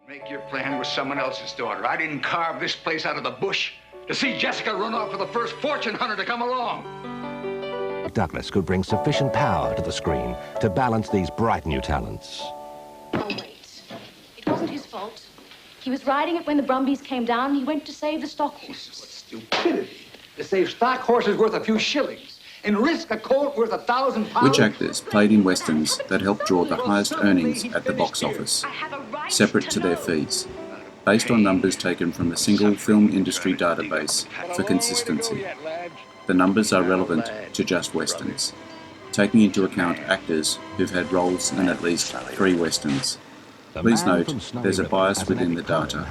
Make your plan with someone else's daughter. I didn't carve this place out of the bush to see Jessica run off with the first fortune hunter to come along. Douglas could bring sufficient power to the screen to balance these bright new talents. Oh, wait. It wasn't his fault. He was riding it when the Brumbies came down and he went to save the stock horses. What stupidity. To save stock horses worth a few shillings and risk a colt worth £1,000. Which actors played in westerns that helped draw the highest earnings at the box office, separate to their fees, based on numbers taken from a single film industry database for consistency? The numbers are relevant to just westerns, taking into account actors who've had roles in at least 3 westerns. Please note, there's a bias within the data.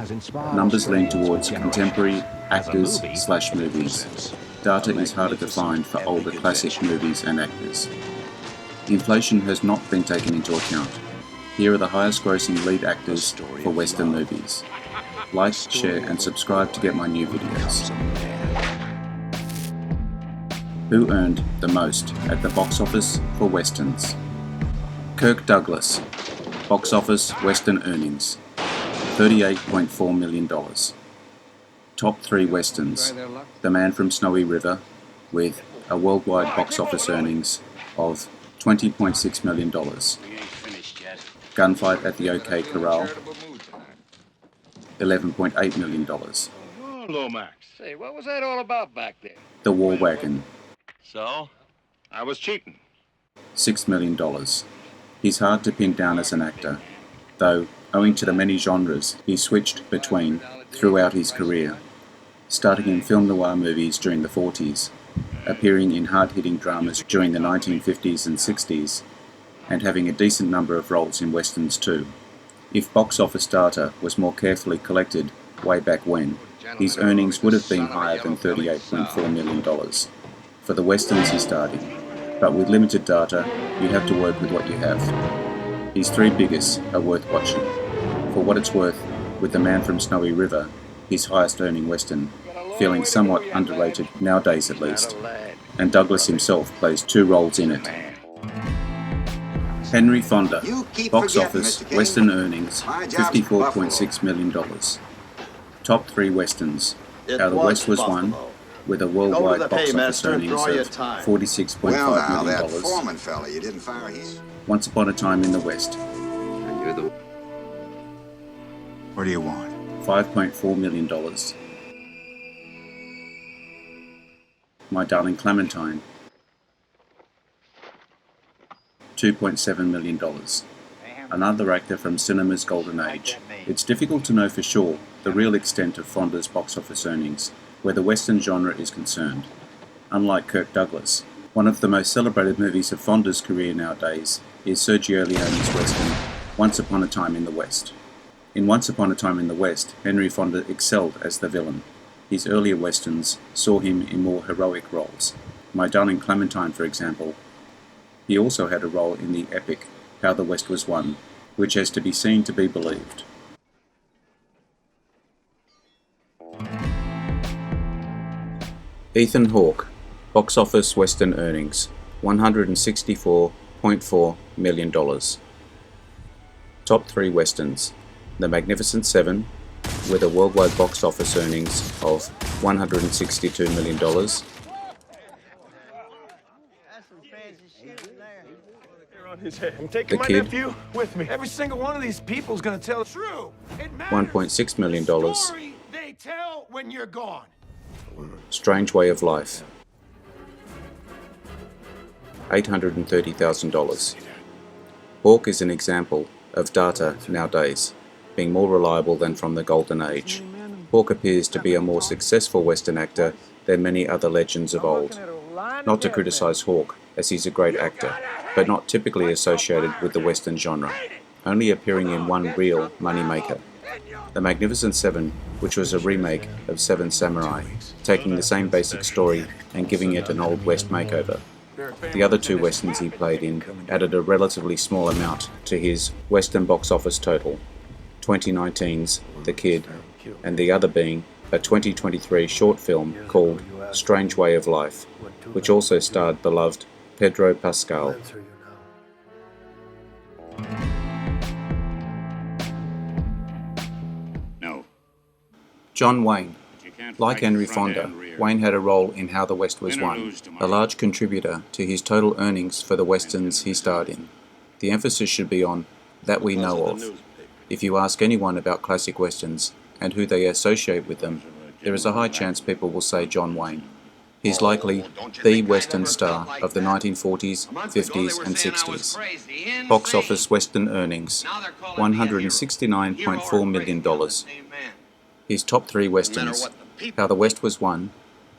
Numbers lean towards contemporary actors/movies. Data is harder to find for older classic movies and actors. Inflation has not been taken into account. Here are the highest grossing lead actors for Western movies. Like, share and subscribe to get my new videos. Who earned the most at the box office for Westerns? Kirk Douglas. Box office Western earnings, $38.4 million. Top 3 Westerns: The Man from Snowy River, with a worldwide box office earnings of $20.6 million. Gunfight at the OK Corral, $11.8 million. Oh, Lomax. Say, what was that all about back there? The War Wagon, So? I was cheating. $6 million. He's hard to pin down as an actor, though, owing to the many genres he switched between throughout his career, starting in film noir movies during the 40s, appearing in hard-hitting dramas during the 1950s and 60s, and having a decent number of roles in westerns too. If box office data was more carefully collected way back when, his earnings would have been higher than $38.4 million for the westerns he starred in. But with limited data, you have to work with what you have. His 3 biggest are worth watching. For what it's worth, with The Man from Snowy River, his highest earning western, feeling somewhat underrated nowadays at least, and Douglas himself plays 2 roles in it. Henry Fonda, box office western earnings $54.6 million. Top 3 westerns: How the West Was Won, with a worldwide box office earnings of $46.5 million. Foreman fella, you didn't fire him. Once Upon a Time in the West, What do you want? $5.4 million. My Darling Clementine, $2.7 million. Another actor from cinema's golden age. It's difficult to know for sure the real extent of Fonda's box office earnings where the Western genre is concerned. Unlike Kirk Douglas, one of the most celebrated movies of Fonda's career nowadays is Sergio Leone's Western, Once Upon a Time in the West. In Once Upon a Time in the West, Henry Fonda excelled as the villain. His earlier westerns saw him in more heroic roles. My Darling Clementine, for example. He also had a role in the epic How the West Was Won, which has to be seen to be believed. Ethan Hawke, box office western earnings, $164.4 million. Top 3 westerns: The Magnificent Seven, with a worldwide box office earnings of $162 million. I'm taking my nephew with me. Every single one of these people is going to tell the truth. $1.6 million. Story they tell when you're gone. Strange Way of Life, $830,000. Hawke is an example of data nowadays being more reliable than from the golden age. Hawke appears to be a more successful Western actor than many other legends of old. Not to criticize Hawke, as he's a great actor, but not typically associated with the Western genre, only appearing in one real moneymaker. The Magnificent Seven, which was a remake of Seven Samurai, taking the same basic story and giving it an Old West makeover. The other 2 westerns he played in added a relatively small amount to his Western box office total, 2019's The Kid, and the other being a 2023 short film called Strange Way of Life, which also starred beloved Pedro Pascal. John Wayne. Like Henry Fonda, Wayne had a role in How the West Was Won, a large contributor to his total earnings for the westerns he starred in. The emphasis should be on that we know of. If you ask anyone about classic westerns and who they associate with them, there is a high chance people will say John Wayne. He's likely the western star of the 1940s, 50s and 60s. Box office western earnings, $169.4 million. His top three westerns, How the West Was Won,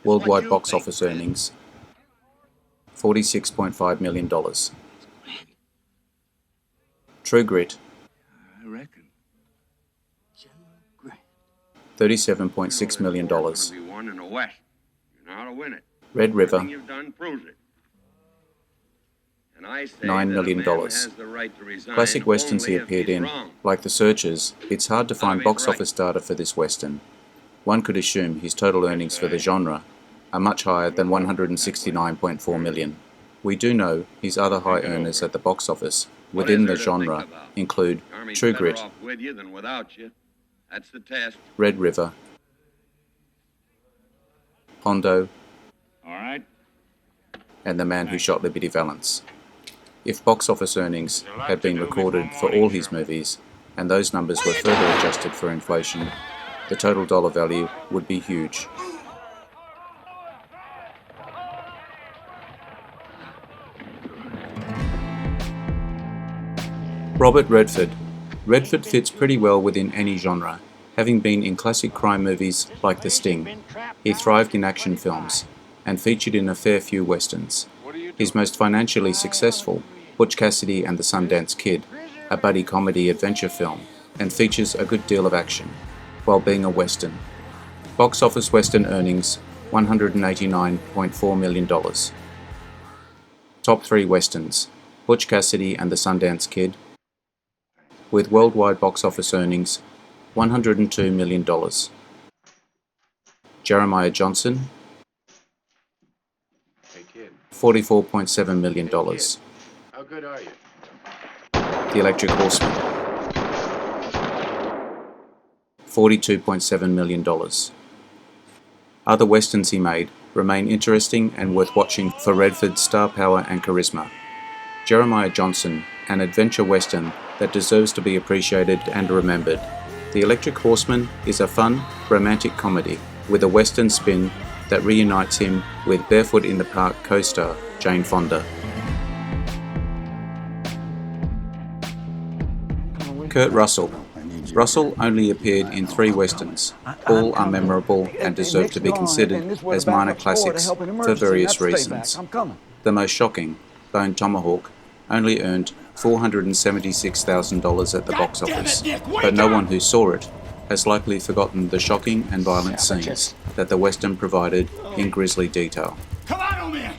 worldwide box office earnings, $46.5 million. True Grit, $37.6 million. Red River, $9 million. Classic westerns he appeared in, like The Searchers, it's hard to find box office data for this western. One could assume his total earnings for the genre are much higher than $169.4 million. We do know his other high earners at the box office within the genre include True Grit, Red River, Hondo, and The Man Who Shot Liberty Valance. If box office earnings had been recorded for all his movies, and those numbers were further adjusted for inflation, the total dollar value would be huge. Robert Redford. Redford fits pretty well within any genre, having been in classic crime movies like The Sting. He thrived in action films, and featured in a fair few westerns. His most financially successful, Butch Cassidy and the Sundance Kid, a buddy comedy adventure film, and features a good deal of action, while being a western. Box office western earnings, $189.4 million. Top three westerns, Butch Cassidy and the Sundance Kid, with worldwide box office earnings, $102 million. Jeremiah Johnson, $44.7 million. How good are you? The Electric Horseman, $42.7 million. Other westerns he made remain interesting and worth watching for Redford's star power and charisma. Jeremiah Johnson, an adventure western that deserves to be appreciated and remembered. The Electric Horseman is a fun, romantic comedy with a western spin that reunites him with Barefoot in the Park co-star Jane Fonda. Kurt Russell. Russell only appeared in 3 westerns. All are memorable and deserve to be considered as minor classics for various reasons. The most shocking, Bone Tomahawk, only earned $476,000 at the box office, but no one who saw it has likely forgotten the shocking and violent scenes that the western provided in grisly detail.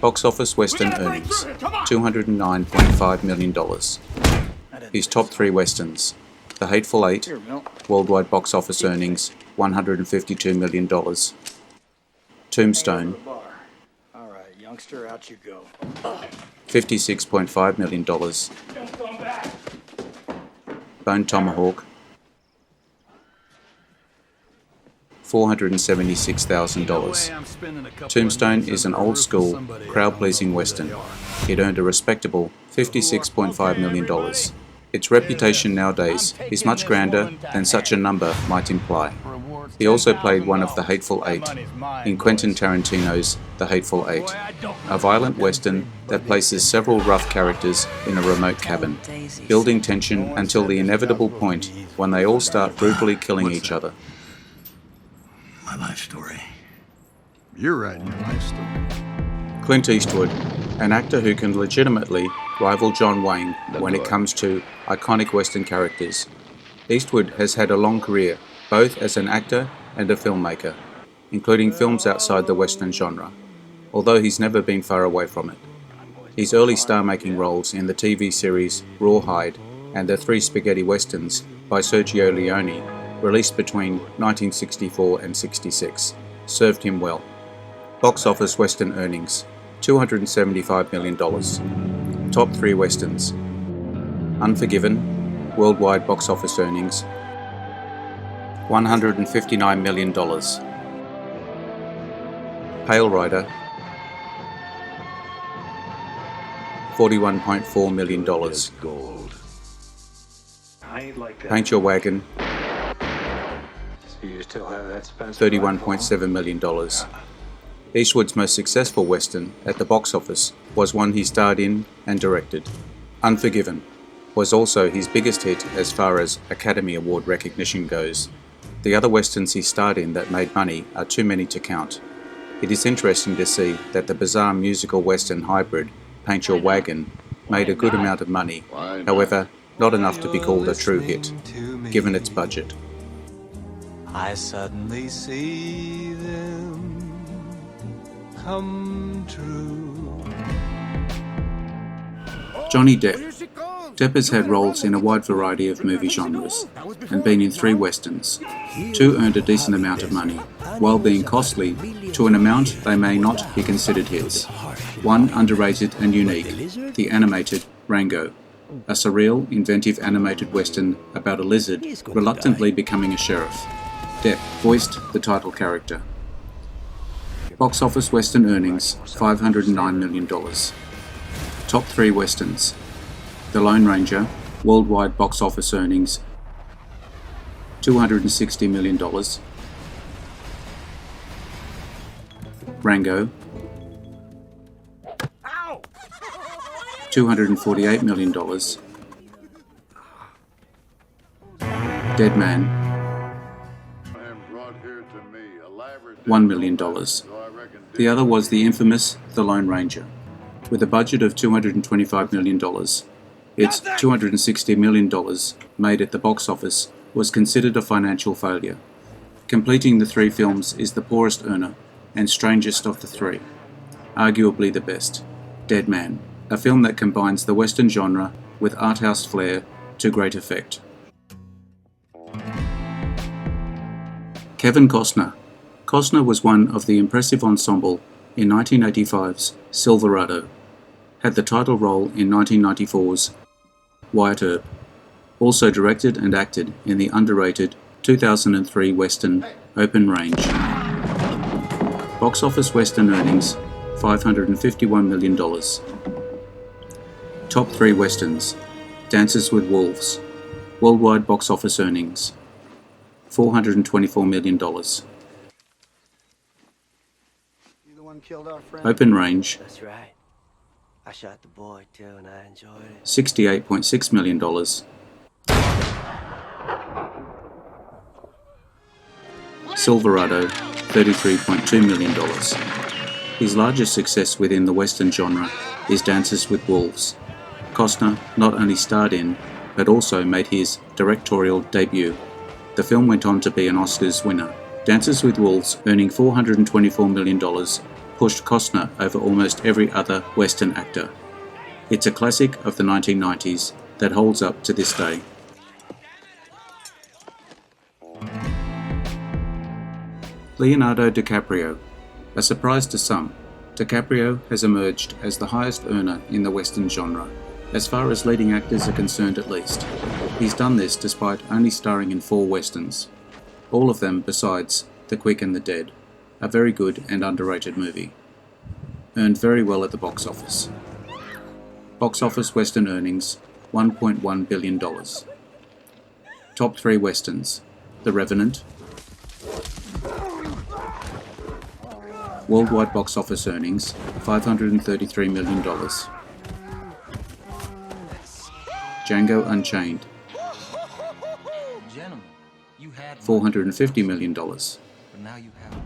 Box office western earnings, $209.5 million. His top 3 westerns, The Hateful Eight, worldwide box office earnings, $152 million. Tombstone, $56.5 million. Bone Tomahawk, $476,000. Tombstone is an old-school, crowd-pleasing western. It earned a respectable $56.5 million. Its reputation nowadays is much grander than such a number might imply. He also played one of the Hateful Eight in Quentin Tarantino's The Hateful Eight, a violent western that places several rough characters in a remote cabin, building tension until the inevitable point when they all start brutally killing each other. My life story. You're writing your life story. Clint Eastwood, an actor who can legitimately rival John Wayne when it comes to iconic western characters. Eastwood has had a long career, both as an actor and a filmmaker, including films outside the western genre, although he's never been far away from it. His early star-making roles in the TV series Rawhide and the 3 spaghetti westerns by Sergio Leone, released between 1964 and 66, served him well. Box office western earnings, $275 million. Top 3 westerns. Unforgiven, worldwide box office earnings, $159 million. Pale Rider, $41.4 million. Gold. Paint Your Wagon, $31.7 million. Eastwood's most successful Western at the box office was one he starred in and directed. Unforgiven was also his biggest hit as far as Academy Award recognition goes. The other Westerns he starred in that made money are too many to count. It is interesting to see that the bizarre musical Western hybrid, Paint Your Wagon, made a good amount of money, however, not enough to be called a true hit, given its budget. I suddenly see them come true. Johnny Depp. Depp has had roles in a wide variety of movie genres and been in 3 westerns. 2 earned a decent amount of money, while being costly to an amount they may not be considered hits. One underrated and unique, the animated Rango, a surreal, inventive animated western about a lizard reluctantly becoming a sheriff. Depp voiced the title character. Box office western earnings, $509 million. Top 3 westerns. The Lone Ranger, worldwide box office earnings, $260 million. Rango, $248 million. Dead Man, $1 million. The other was the infamous The Lone Ranger. With a budget of $225 million, its $260 million made at the box office was considered a financial failure. Completing the 3 films is the poorest earner and strangest of the 3. Arguably the best, Dead Man, a film that combines the Western genre with art house flair to great effect. Kevin Costner. Costner was one of the impressive ensemble in 1985's Silverado, had the title role in 1994's Wyatt Earp, also directed and acted in the underrated 2003 Western Open Range. Box office Western earnings, $551 million. Top 3 Westerns, Dances with Wolves, worldwide box office earnings, $424 million. Open Range, That's right. I shot the boy too and I enjoyed it. $68.6 million. Silverado, $33.2 million. His largest success within the Western genre is Dances with Wolves. Costner not only starred in, but also made his directorial debut. The film went on to be an Oscars winner. Dances with Wolves, earning $424 million, pushed Costner over almost every other Western actor. It's a classic of the 1990s that holds up to this day. Leonardo DiCaprio. A surprise to some, DiCaprio has emerged as the highest earner in the Western genre, as far as leading actors are concerned at least. He's done this despite only starring in 4 Westerns, all of them besides The Quick and the Dead, a very good and underrated movie. Earned very well at the box office. Box office Western earnings, $1.1 billion. Top 3 Westerns, The Revenant, worldwide box office earnings, $533 million. Django Unchained, $450 million.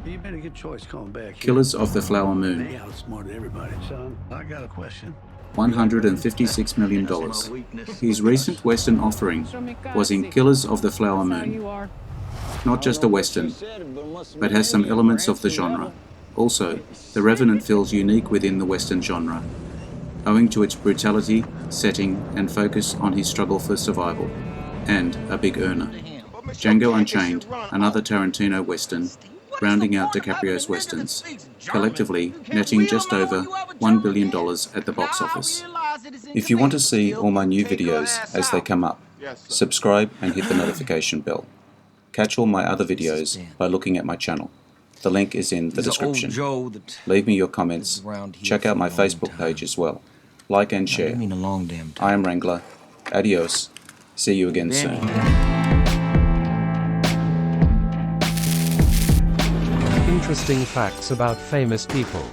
You made a good choice coming back. Killers of the Flower Moon, They outsmarted everybody, son. I got a question. $156 million. His recent Western offering was in Killers of the Flower Moon. Not just a Western, but has some elements of the genre. Also, The Revenant feels unique within the Western genre, owing to its brutality, setting, and focus on his struggle for survival, and a big earner. Django Unchained, another Tarantino Western, rounding out DiCaprio's Westerns, collectively netting just over $1 billion at the box office. If you want to see all my new videos as they come up, subscribe and hit the notification bell. Catch all my other videos by looking at my channel. The link is in the description. Leave me your comments. Check out my Facebook page as well. Like and share. I am Wrangler. Adios. See you again soon. Interesting facts about famous people.